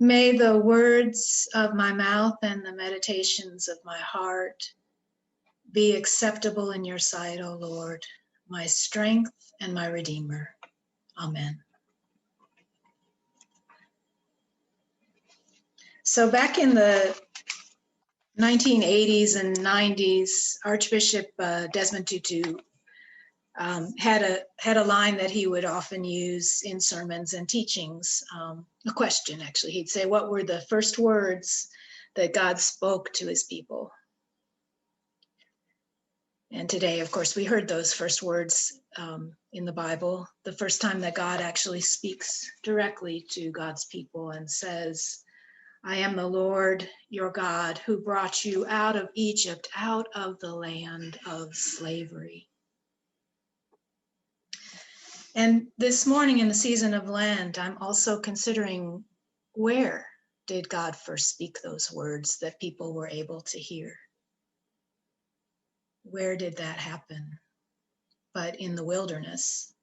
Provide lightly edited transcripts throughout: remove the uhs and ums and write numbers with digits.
May the words of my mouth and the meditations of my heart be acceptable in your sight, O Lord, my strength and my Redeemer. Amen. So back in the 1980s and 90s, Archbishop Desmond Tutu had a line that he would often use in sermons and teachings, a question actually. He'd say, what were the first words that God spoke to his people? And today, of course, we heard those first words in the Bible, the first time that God actually speaks directly to God's people and says, I am the Lord your God who brought you out of Egypt, out of the land of slavery. And this morning in the season of Lent, I'm also considering, where did God first speak those words that people were able to hear? Where did that happen? But in the wilderness,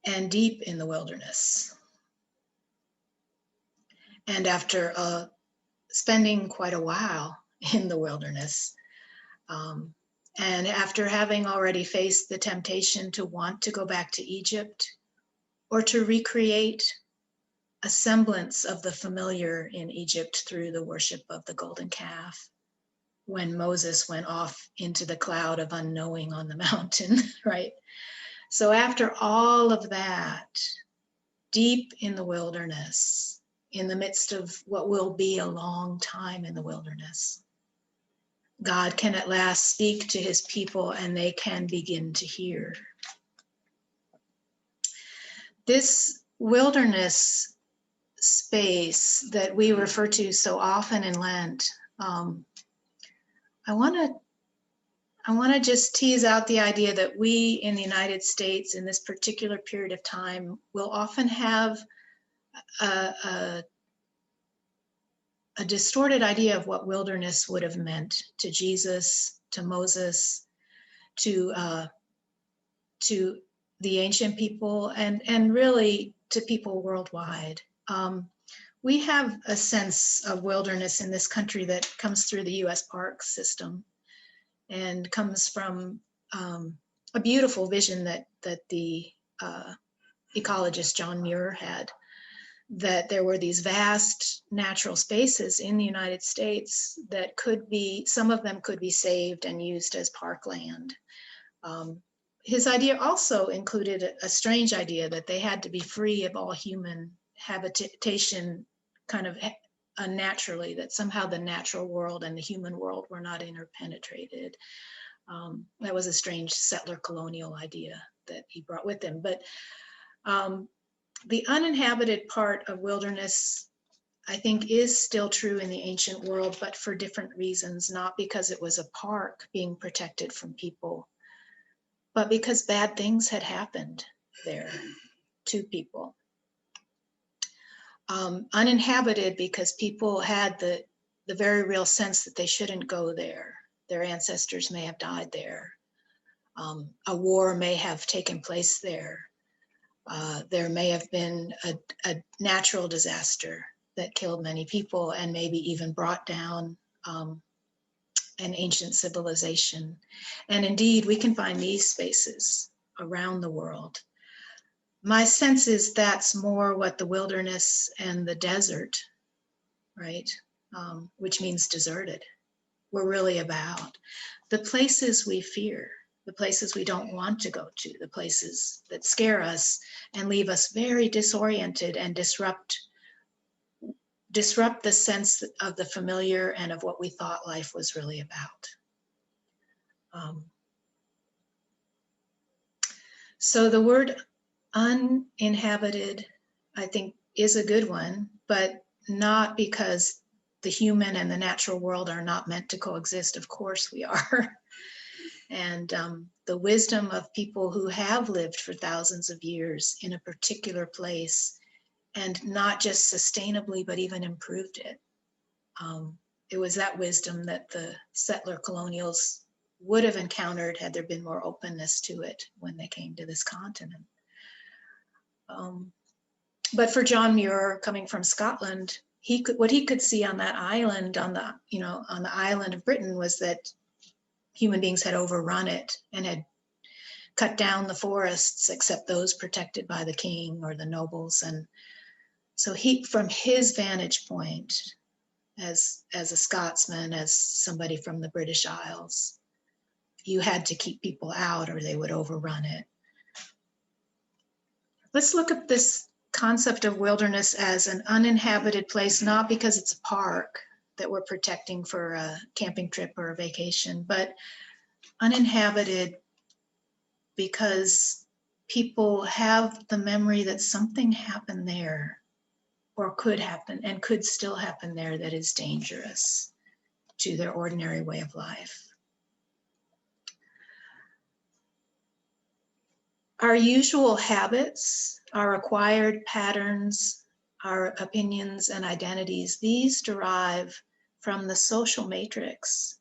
and deep in the wilderness. And after spending quite a while in the wilderness, and after having already faced the temptation to want to go back to Egypt or to recreate a semblance of the familiar in Egypt through the worship of the golden calf, when Moses went off into the cloud of unknowing on the mountain, right? So after all of that, deep in the wilderness, in the midst of what will be a long time in the wilderness, God can at last speak to his people and they can begin to hear. This wilderness space that we refer to so often in Lent, I want to just tease out the idea that we in the United States in this particular period of time will often have a distorted idea of what wilderness would have meant to Jesus, to Moses, to the ancient people, and really to people worldwide. We have a sense of wilderness in this country that comes through the U.S. park system and comes from a beautiful vision that the ecologist John Muir had, that there were these vast natural spaces in the United States that could be, some of them could be saved and used as parkland. His idea also included a strange idea that they had to be free of all human habitation kind of unnaturally, that somehow the natural world and the human world were not interpenetrated. That was a strange settler colonial idea that he brought with him. But the uninhabited part of wilderness, I think, is still true in the ancient world, but for different reasons, not because it was a park being protected from people, but because bad things had happened there to people. Uninhabited because people had the very real sense that they shouldn't go there. Their ancestors may have died there. A war may have taken place there. There may have been a natural disaster that killed many people and maybe even brought down an ancient civilization. And indeed, we can find these spaces around the world. My sense is that's more what the wilderness and the desert, right, which means deserted, were really about. The places we fear, the places we don't want to go to, the places that scare us and leave us very disoriented and disrupt the sense of the familiar and of what we thought life was really about. So the word uninhabited, I think, is a good one, but not because the human and the natural world are not meant to coexist. Of course we are. And the wisdom of people who have lived for thousands of years in a particular place and not just sustainably, but even improved it. It was that wisdom that the settler colonials would have encountered had there been more openness to it when they came to this continent. But for John Muir, coming from Scotland, what he could see on that island, on the island of Britain, was that human beings had overrun it and had cut down the forests, except those protected by the king or the nobles. And so from his vantage point, as a Scotsman, as somebody from the British Isles, you had to keep people out or they would overrun it. Let's look at this concept of wilderness as an uninhabited place, not because it's a park that we're protecting for a camping trip or a vacation, but uninhabited because people have the memory that something happened there, or could happen and could still happen there, that is dangerous to their ordinary way of life. Our usual habits, our acquired patterns, our opinions and identities, these derive from the social matrix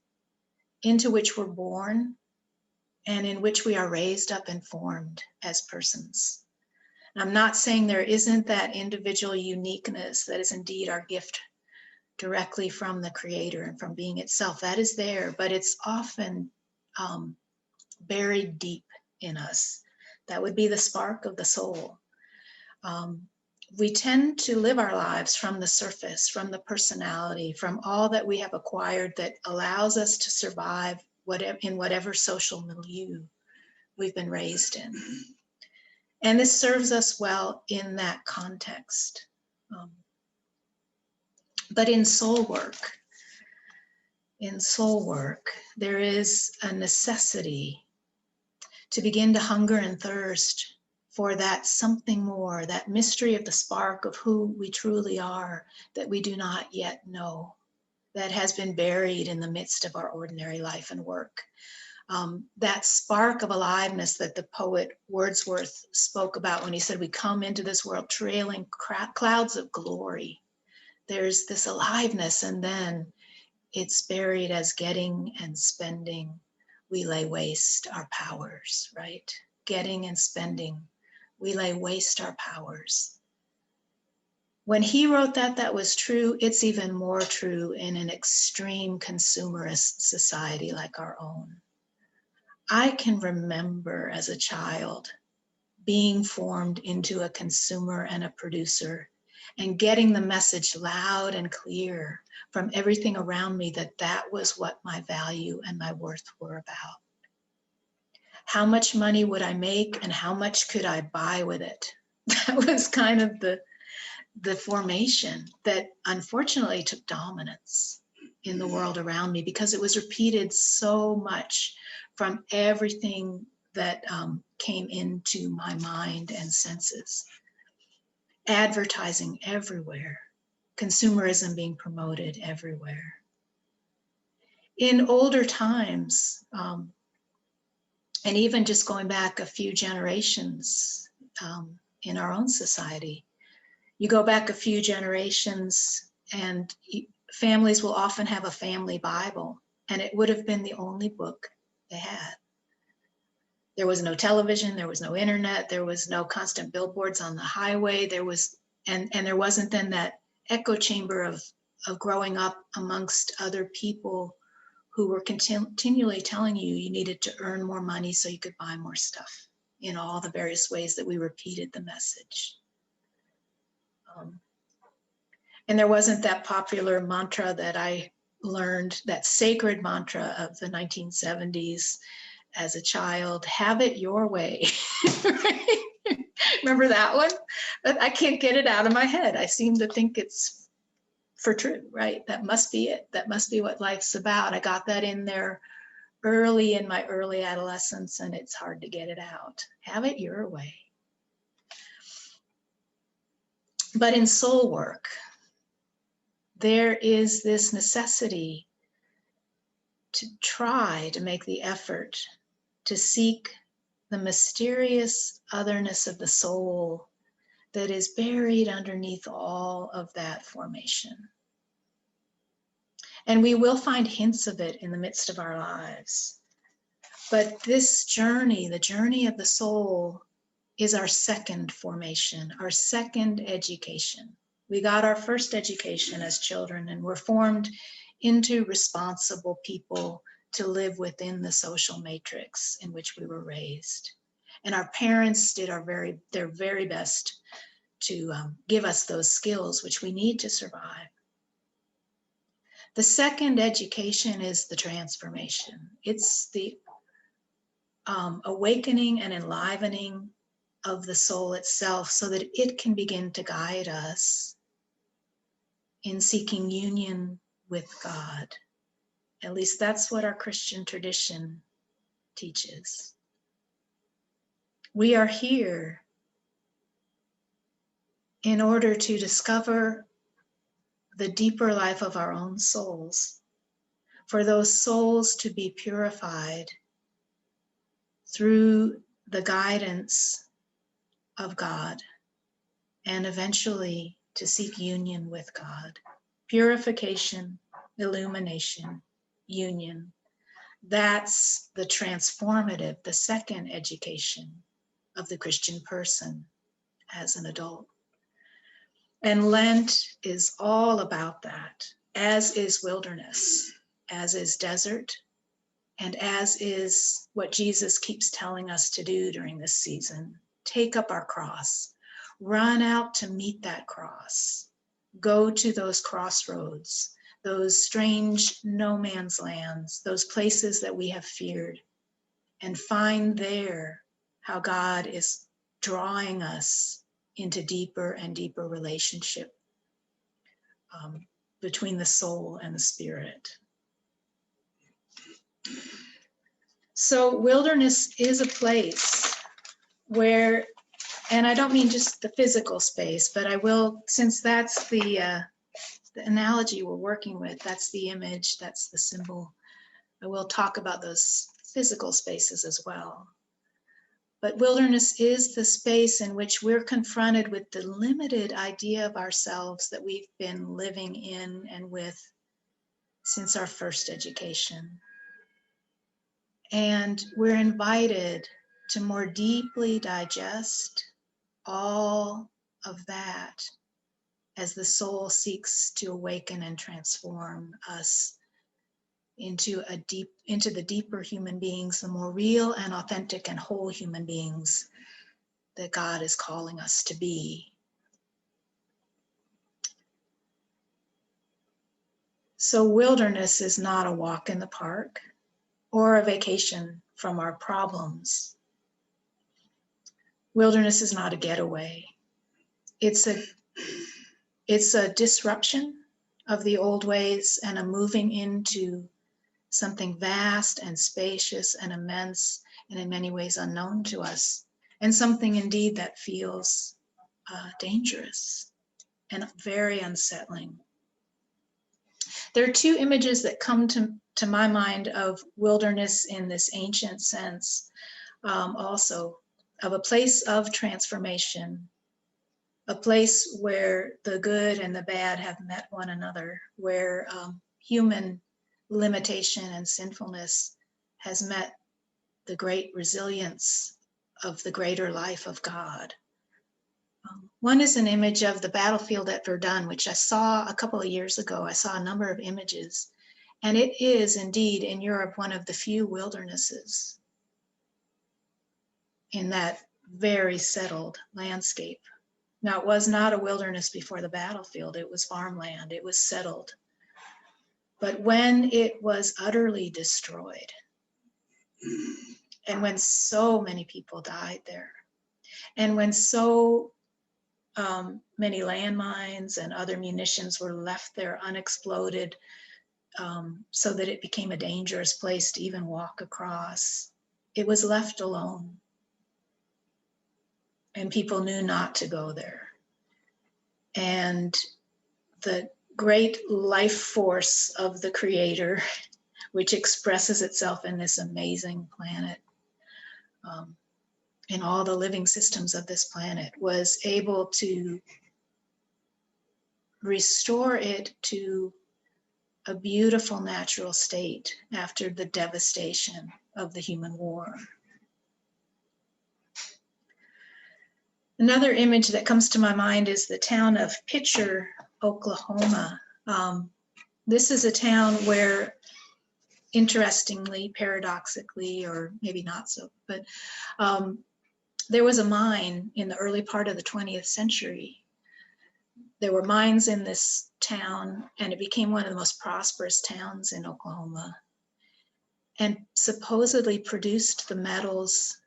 into which we're born and in which we are raised up and formed as persons. And I'm not saying there isn't that individual uniqueness that is indeed our gift directly from the Creator and from being itself. That is there, but it's often buried deep in us. That would be the spark of the soul. We tend to live our lives from the surface, from the personality, from all that we have acquired that allows us to survive in whatever social milieu we've been raised in. And this serves us well in that context. But in soul work, there is a necessity to begin to hunger and thirst for that something more, that mystery of the spark of who we truly are that we do not yet know, that has been buried in the midst of our ordinary life and work. That spark of aliveness that the poet Wordsworth spoke about when he said, we come into this world trailing clouds of glory. There's this aliveness, and then it's buried as getting and spending. We lay waste our powers, right? Getting and spending, we lay waste our powers. When he wrote that was true. It's even more true in an extreme consumerist society like our own. I can remember as a child being formed into a consumer and a producer and getting the message loud and clear from everything around me that was what my value and my worth were about. How much money would I make and how much could I buy with it? That was kind of the formation that unfortunately took dominance in the world around me because it was repeated so much from everything that came into my mind and senses. Advertising everywhere, consumerism being promoted everywhere. In older times, and even just going back a few generations in our own society, you go back a few generations and families will often have a family Bible, and it would have been the only book they had. There was no television, there was no internet, there was no constant billboards on the highway, and there wasn't then that echo chamber of growing up amongst other people who were continually telling you needed to earn more money so you could buy more stuff in all the various ways that we repeated the message. And there wasn't that popular mantra that I learned, that sacred mantra of the 1970s as a child, have it your way. Right? Remember that one? I can't get it out of my head. I seem to think it's for true, right? That must be it. That must be what life's about. I got that in there early in my early adolescence, and it's hard to get it out. Have it your way. But in soul work, there is this necessity to try to make the effort to seek the mysterious otherness of the soul that is buried underneath all of that formation. And we will find hints of it in the midst of our lives. But this journey, the journey of the soul, is our second formation, our second education. We got our first education as children and were formed into responsible people to live within the social matrix in which we were raised. And our parents did their very best to give us those skills which we need to survive. The second education is the transformation. It's the awakening and enlivening of the soul itself so that it can begin to guide us in seeking union with God. At least that's what our Christian tradition teaches. We are here in order to discover the deeper life of our own souls, for those souls to be purified through the guidance of God, and eventually to seek union with God. Purification, illumination, union. That's the transformative, the second education of the Christian person as an adult. And Lent is all about that, as is wilderness, as is desert, and as is what Jesus keeps telling us to do during this season. Take up our cross, run out to meet that cross, go to those crossroads, those strange no man's lands, those places that we have feared, and find there how God is drawing us into deeper and deeper relationship between the soul and the spirit. So wilderness is a place where, and I don't mean just the physical space, but I will, since that's the analogy we're working with, that's the image, that's the symbol, I will talk about those physical spaces as well. But wilderness is the space in which we're confronted with the limited idea of ourselves that we've been living in and with since our first education. And we're invited to more deeply digest all of that as the soul seeks to awaken and transform us into the deeper human beings, the more real and authentic and whole human beings that God is calling us to be. So wilderness is not a walk in the park or a vacation from our problems. Wilderness is not a getaway. It's a disruption of the old ways and a moving into something vast and spacious and immense and in many ways unknown to us, and something indeed that feels dangerous and very unsettling. There are two images that come to my mind of wilderness in this ancient sense, also of a place of transformation, a place where the good and the bad have met one another, where human limitation and sinfulness has met the great resilience of the greater life of God. One is an image of the battlefield at Verdun, which I saw a couple of years ago. I saw a number of images, and it is indeed in Europe one of the few wildernesses in that very settled landscape. Now, it was not a wilderness before the battlefield. It was farmland. It was settled. But when it was utterly destroyed, and when so many people died there, and when so many landmines and other munitions were left there unexploded, so that it became a dangerous place to even walk across, it was left alone. And people knew not to go there. And the great life force of the Creator, which expresses itself in this amazing planet, in all the living systems of this planet, was able to restore it to a beautiful natural state after the devastation of the human war. Another image that comes to my mind is the town of Pitcher, Oklahoma. This is a town where, interestingly, paradoxically, or maybe not so, but there was a mine in the early part of the 20th century. There were mines in this town, and it became one of the most prosperous towns in Oklahoma, and supposedly produced the metals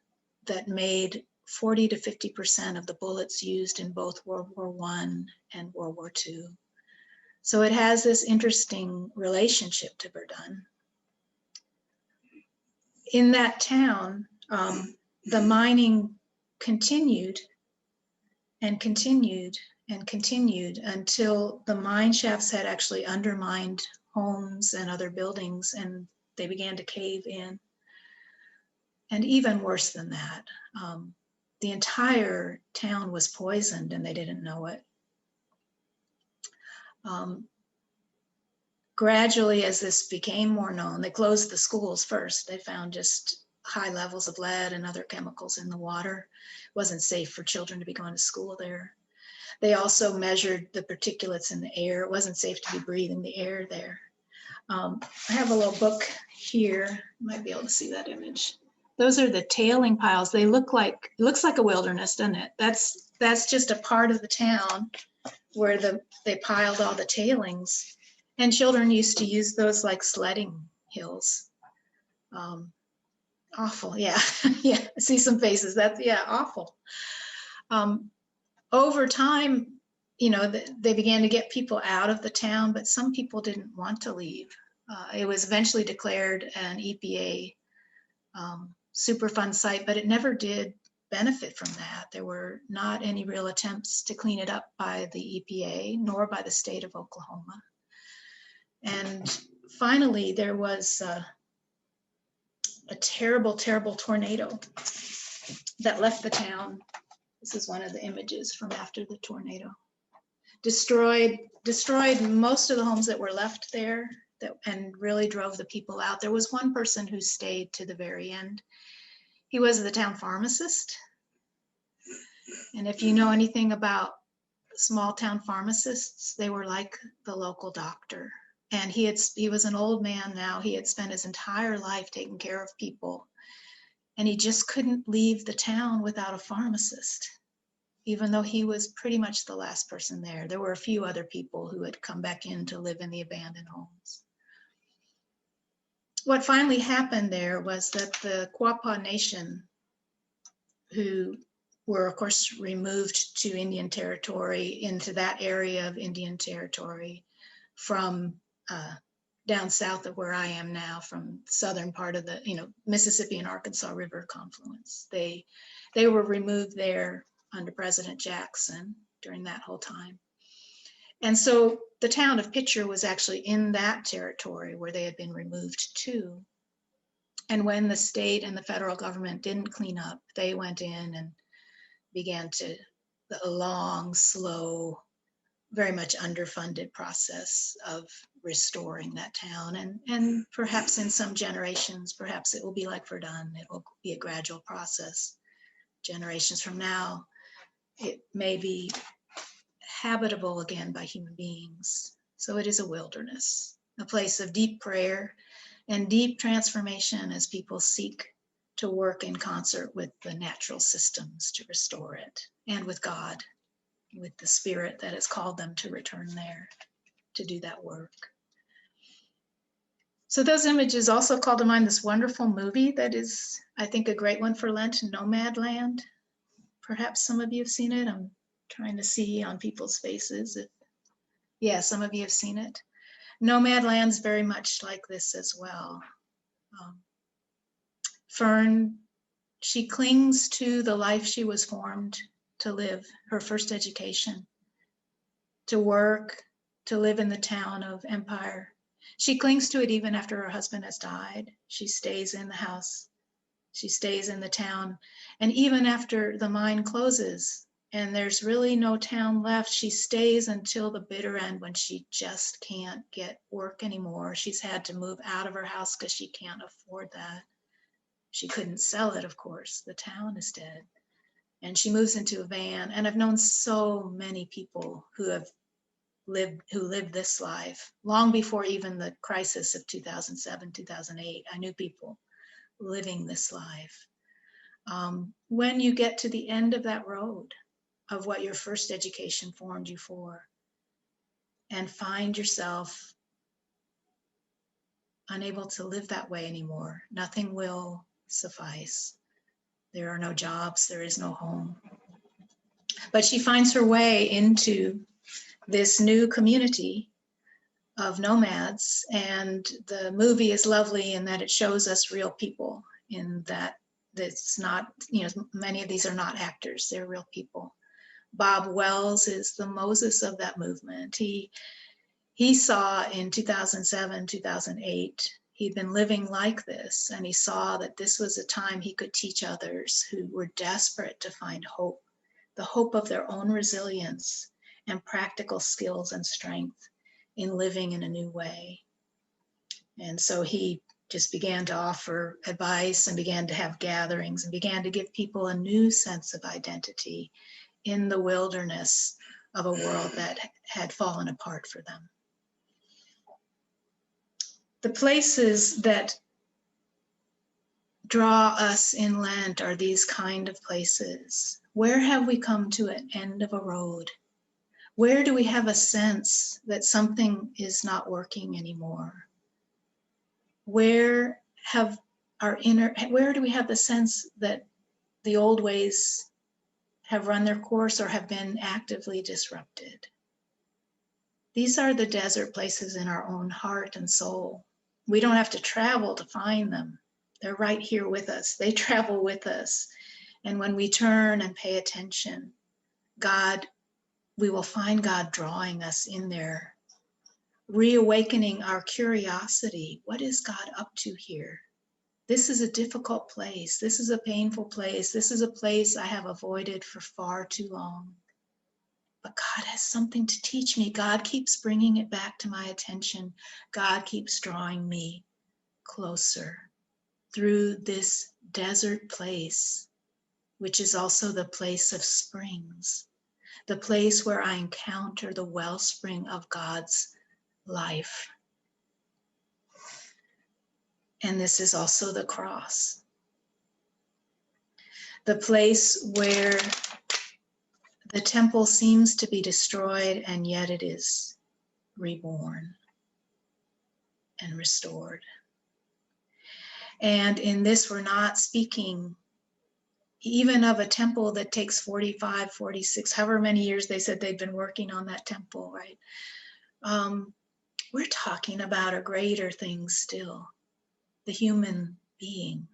that made 40 to 50% of the bullets used in both World War I and World War II. So it has this interesting relationship to Verdun. In that town, the mining continued and continued and continued until the mine shafts had actually undermined homes and other buildings, and they began to cave in. And even worse than that, the entire town was poisoned and they didn't know it. Gradually, as this became more known, they closed the schools first. They found just high levels of lead and other chemicals in the water. It wasn't safe for children to be going to school there. They also measured the particulates in the air. It wasn't safe to be breathing the air there. I have a little book here. You might be able to see that image. Those are the tailing piles. They look like, it looks like a wilderness, doesn't it? That's just a part of the town where they piled all the tailings. And children used to use those like sledding hills. Awful, yeah. Yeah, I see some faces. That's, yeah, awful. Over time, you know, they began to get people out of the town, but some people didn't want to leave. It was eventually declared an EPA Superfund site, but it never did benefit from that. There were not any real attempts to clean it up by the EPA, nor by the state of Oklahoma. And finally, there was a terrible, terrible tornado that left the town. This is one of the images from after the tornado. Destroyed most of the homes that were left there, and really drove the people out. There was one person who stayed to the very end. He was the town pharmacist. And if you know anything about small town pharmacists, they were like the local doctor. And he was an old man now. He had spent his entire life taking care of people. And he just couldn't leave the town without a pharmacist, even though he was pretty much the last person there. There were a few other people who had come back in to live in the abandoned homes. What finally happened there was that the Quapaw Nation, who were of course removed to Indian Territory, into that area of Indian Territory from down south of where I am now, from southern part of the, Mississippi and Arkansas River confluence. They were removed there under President Jackson during that whole time. And so the town of Pitcher was actually in that territory where they had been removed to. And when the state and the federal government didn't clean up, they went in and began a long, slow, very much underfunded process of restoring that town. And perhaps in some generations, perhaps it will be like Verdun. It will be a gradual process. Generations from now, it may be habitable again by human beings. So it is a wilderness, a place of deep prayer and deep transformation as people seek to work in concert with the natural systems to restore it, and with God, with the spirit that has called them to return there to do that work. So those images also call to mind this wonderful movie that is, I think, a great one for Lent, Nomadland. Perhaps some of you have seen it. I'm trying to see on people's faces. Yeah, some of you have seen it. Nomadland's very much like this as well. Fern, she clings to the life she was formed to live, her first education, to work, to live in the town of Empire. She clings to it even after her husband has died. She stays in the house. She stays in the town. And even after the mine closes and there's really no town left, she stays until the bitter end when she just can't get work anymore. She's had to move out of her house because she can't afford that. She couldn't sell it, of course. The town is dead. And she moves into a van. And I've known so many people who lived this life long before even the crisis of 2007, 2008. I knew people living this life. When you get to the end of that road of what your first education formed you for, and find yourself unable to live that way anymore, nothing will suffice. There are no jobs, there is no home. But she finds her way into this new community of nomads, and the movie is lovely in that it shows us real people, in that it's not, many of these are not actors, they're real people. Bob Wells is the Moses of that movement. He saw in 2007, 2008, he'd been living like this, and he saw that this was a time he could teach others who were desperate to find hope, the hope of their own resilience and practical skills and strength in living in a new way. And so he just began to offer advice and began to have gatherings and began to give people a new sense of identity in the wilderness of a world that had fallen apart for them. The places that draw us in Lent are these kind of places. Where have we come to an end of a road? Where do we have a sense that something is not working anymore? Where do we have the sense that the old ways have run their course or have been actively disrupted? These are the desert places in our own heart and soul. We don't have to travel to find them. They're right here with us. They travel with us. And when we turn and pay attention, we will find God drawing us in there, reawakening our curiosity. What is God up to here? This is a difficult place. This is a painful place. This is a place I have avoided for far too long. But God has something to teach me. God keeps bringing it back to my attention. God keeps drawing me closer through this desert place, which is also the place of springs, the place where I encounter the wellspring of God's life. And this is also the cross, the place where the temple seems to be destroyed, and yet it is reborn and restored. And in this, we're not speaking even of a temple that takes 45, 46, however many years they said they'd been working on that temple, right? We're talking about a greater thing still, the human being.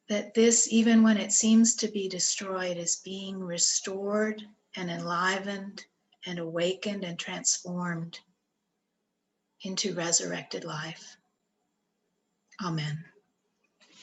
That this, even when it seems to be destroyed, is being restored and enlivened and awakened and transformed into resurrected life. Amen.